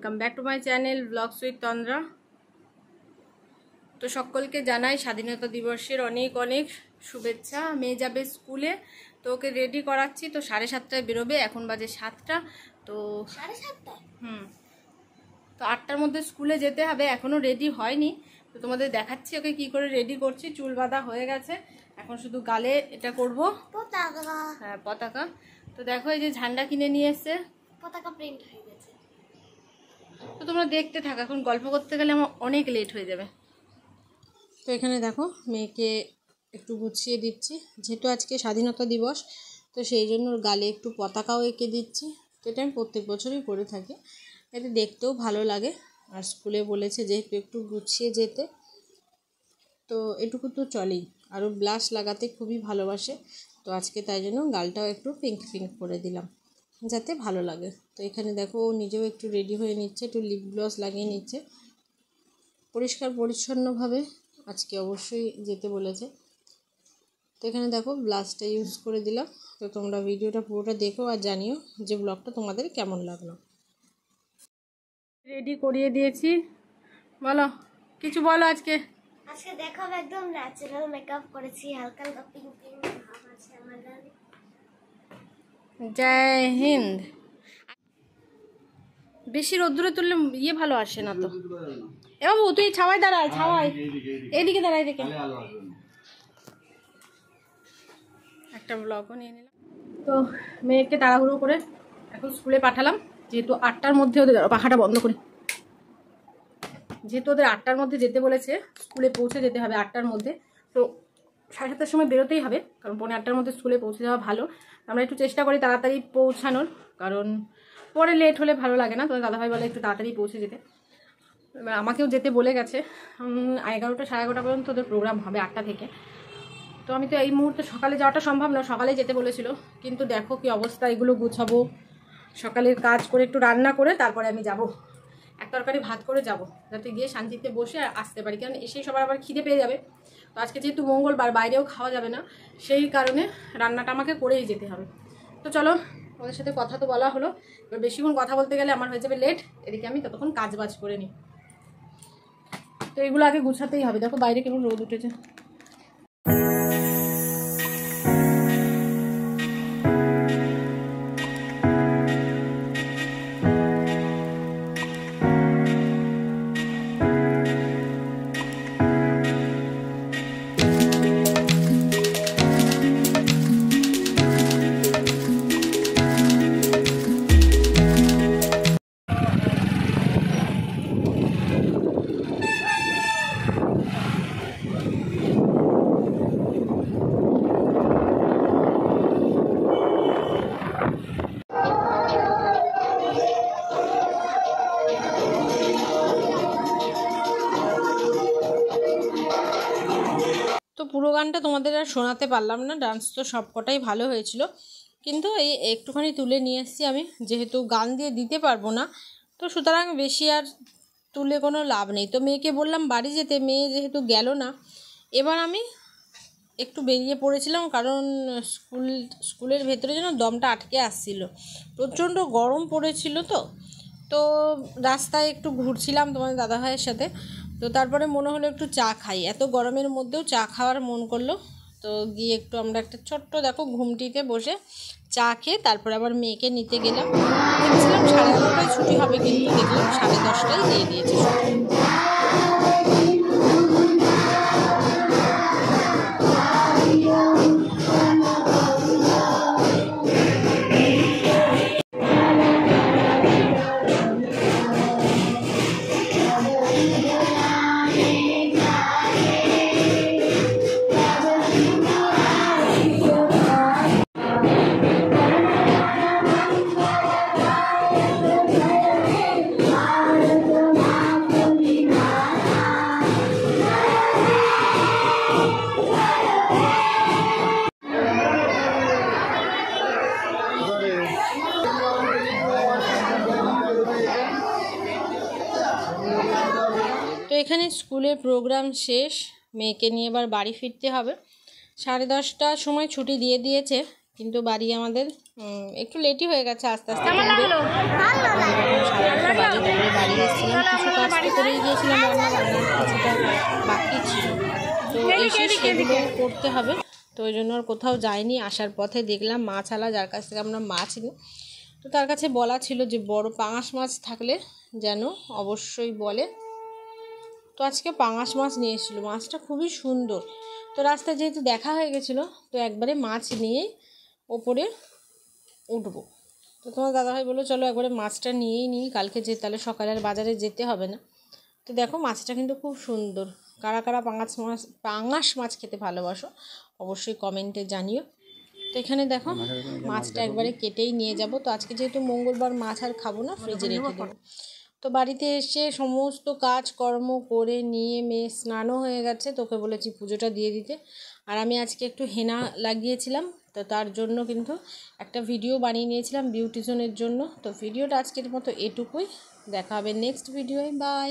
Welcome back to my channel vlogs with Tandra. তো সকলকে জানাই স্বাধীনতা দিবসের অনেক অনেক শুভেচ্ছা। মেয়ে যাবে স্কুলে, তো ওকে রেডি করাচ্ছি। তো 7:30টায় বেরোবে, এখন বাজে 7টা। তো 7:30? তো 8টার মধ্যে স্কুলে যেতে হবে, এখনও রেডি হয়নি। তো তোমাদের দেখাচ্ছি ওকে কি করে রেডি করছি। চুল বাঁধা হয়ে গেছে, এখন শুধু গালে এটা করব, পতাকা। হ্যাঁ পতাকা। তো দেখো এই যে ঝান্ডা কিনে নিয়ে এসছে, পতাকা প্রিন্ট হয়ে গেছে। তো তোমরা দেখতে থাকো, এখন গল্প করতে গেলে আমার অনেক লেট হয়ে যাবে। তো এখানে দেখো মেয়েকে একটু গুছিয়ে দিচ্ছি, যেহেতু আজকে স্বাধীনতা দিবস, তো সেই জন্য ওর গালে একটু পতাকাও এঁকে দিচ্ছি। তো এটা আমি প্রত্যেক বছরই করে থাকি, এতে দেখতেও ভালো লাগে। আর স্কুলে বলেছে যেহেতু একটু গুছিয়ে যেতে, তো এটুকু তো চলেই। আরও ব্লাশ লাগাতে খুবই ভালোবাসে, তো আজকে তাই জন্য গালটাও একটু পিঙ্ক পিঙ্ক করে দিলাম যাতে ভালো লাগে। তো এখানে দেখো ও নিজেও একটু রেডি হয়ে নিচ্ছে, একটু লিপ গ্লস লাগিয়ে নিচ্ছে। পরিষ্কার পরিচ্ছন্নভাবে আজকে অবশ্যই যেতে বলেছে। তো এখানে দেখো ব্লাশটা ইউজ করে দিলাম। তো তোমরা ভিডিওটা পুরোটা দেখো আর জানিও যে ব্লগটা তোমাদের কেমন লাগলো। রেডি করিয়ে দিয়েছি, বলো কিছু বলো। আজকে দেখো আমি একদম ন্যাচারাল মেকআপ করেছি, হালকা হালকা পিঙ্ক পিঙ্ক ভাব আছে আমার গালে। জয় হিন্দ। বেশি রোদ্দুরে তুললে ইয়ে ভালো আসে না তো। এ বাবু তুই ছাওয়ায় দাঁড়ায়, ছাওয়ায় এইদিকে দাঁড়ায় দেখে একটা ব্লগও নিয়ে নিলাম। তো মেয়েকে তাড়াহুড়ো করে এখন স্কুলে পাঠালাম, যেহেতু 8টার মধ্যে ওদের, পাখাটা বন্ধ করে, যেহেতু ওদের 8টার মধ্যে যেতে বলেছে, স্কুলে পৌঁছে যেতে হবে 8টার মধ্যে। তো 7:30টার সময় বেরোতেই হবে, কারণ 7:45টার মধ্যে স্কুলে পৌঁছে যাওয়া ভালো। আমরা একটু চেষ্টা করি তাড়াতাড়ি পৌঁছানোর, কারণ পরে লেট হলে ভালো লাগে না। তো দাদাভাই বলে একটু তাড়াতাড়ি পৌঁছে যেতে। এবার আমাকেও যেতে বলে গেছে। 11টা 11:30 পর্যন্ত ওদের প্রোগ্রাম হবে, 8টা থেকে। তো আমি তো এই মুহূর্তে সকালে যাওয়াটা সম্ভব না, সকালে যেতে বলেছিল। কিন্তু দেখো কি অবস্থা, এগুলো গুছাবো, সকালের কাজ করে একটু রান্না করে তারপরে আমি যাব, এক তরকারি ভাত করে যাব, যাতে গিয়ে শান্তিতে বসে আসতে পারি। কারণ এসেই সবার আবার খিদে পেয়ে যাবে। তো আজকে যেহেতু মঙ্গলবার, বাইরেও খাওয়া যাবে না, সেই কারণে রান্নাটা আমাকে করেই যেতে হবে। তো চলো, ওদের সাথে কথা তো বলা হলো, এবার বেশিক্ষণ কথা বলতে গেলে আমার হয়ে যাবে লেট। এদিকে আমি ততক্ষণ কাজ বাজ করে নিই। তো এগুলো আগে গুছাতেই হবে। দেখো বাইরে কেমন রোদ উঠেছে। তো পুরো গানটা তোমাদের আর শোনাতে পারলাম না, ডান্স তো সবকটাই ভালো হয়েছিল, কিন্তু এই একটুখানি তুলে নিয়ে এসেছি আমি, যেহেতু গান দিয়ে দিতে পারবো না, তো সুতরাং বেশি আর তুলে কোনো লাভ নেই। তো মেয়েকে বললাম বাড়ি যেতে, মেয়ে যেহেতু গেল না, এবার আমি একটু বেরিয়ে পড়েছিলাম, কারণ স্কুলের ভেতরে যেন দমটা আটকে আসছিল, প্রচণ্ড গরম পড়েছিল। তো রাস্তায় একটু ঘুরছিলাম তোমাদের দাদাভাইয়ের সাথে। তো তারপরে মনে হলো একটু চা খাই, এত গরমের মধ্যেও চা খাওয়ার মন করলো। তো গিয়ে একটু আমরা একটা ছোট্ট দেখো ঘুমটিতে বসে চা খেয়ে তারপরে আবার মেয়েকে নিতে গেলাম। ভেবেছিলাম 11:30টায় ছুটি হবে, কিন্তু দেখলাম 10:30টায় দিয়ে দিয়েছে ছুটি। তো এখানে স্কুলের প্রোগ্রাম শেষ, মেয়েকে নিয়ে এবার বাড়ি ফিরতে হবে। 10:30টার সময় ছুটি দিয়ে দিয়েছে, কিন্তু বাড়ি আমাদের একটু লেটই হয়ে গেছে, আস্তে আস্তে করবে। 8:30 বাজে তারপরে বাড়ি এসেছিলাম, কিছু কাজ তো করেই গিয়েছিলাম, রান্নার কিছুটা বাকি ছিল, তো এসে সেগুলো করতে হবে। তো ওই জন্য আর কোথাও যাইনি। আসার পথে দেখলাম মাছওয়ালা, যার কাছ থেকে আমরা মাছ নিই, তো তার কাছে বলা ছিল যে বড় পাঙাশ মাছ থাকলে যেন অবশ্যই বলে। তো আজকে পাঙাশ মাছ নিয়ে এসেছিলো, মাছটা খুবই সুন্দর। তো রাস্তায় যেহেতু দেখা হয়ে গেছিলো, তো একবারে মাছ নিয়েই ওপরে উঠবো। তো তোমার দাদাভাই বললো চলো একবারে মাছটা নিয়েই নিই, কালকে যে তাহলে সকালে আর বাজারে যেতে হবে না। তো দেখো মাছটা কিন্তু খুব সুন্দর। কারা কারা পাঙাশ মাছ খেতে ভালোবাসো অবশ্যই কমেন্টে জানিও। তো এখানে দেখো মাছটা একবারে কেটেই নিয়ে যাব। তো আজকে যেহেতু মঙ্গলবার মাছ আর খাবো না, ফ্রিজে রেখে দেবো। তো বাড়িতে এসে সমস্ত কাজকর্ম করে নিয়ে মেয়ে স্নানও হয়ে গেছে, তোকে বলেছি পুজোটা দিয়ে দিতে। আর আমি আজকে একটু হেনা লাগিয়েছিলাম, তো তার জন্য কিন্তু একটা ভিডিও বানিয়ে নিয়েছিলাম বিউটিশনের জন্য। তো ভিডিওটা আজকের মতো এটুকুই, দেখা হবে নেক্সট ভিডিওয়, বাই।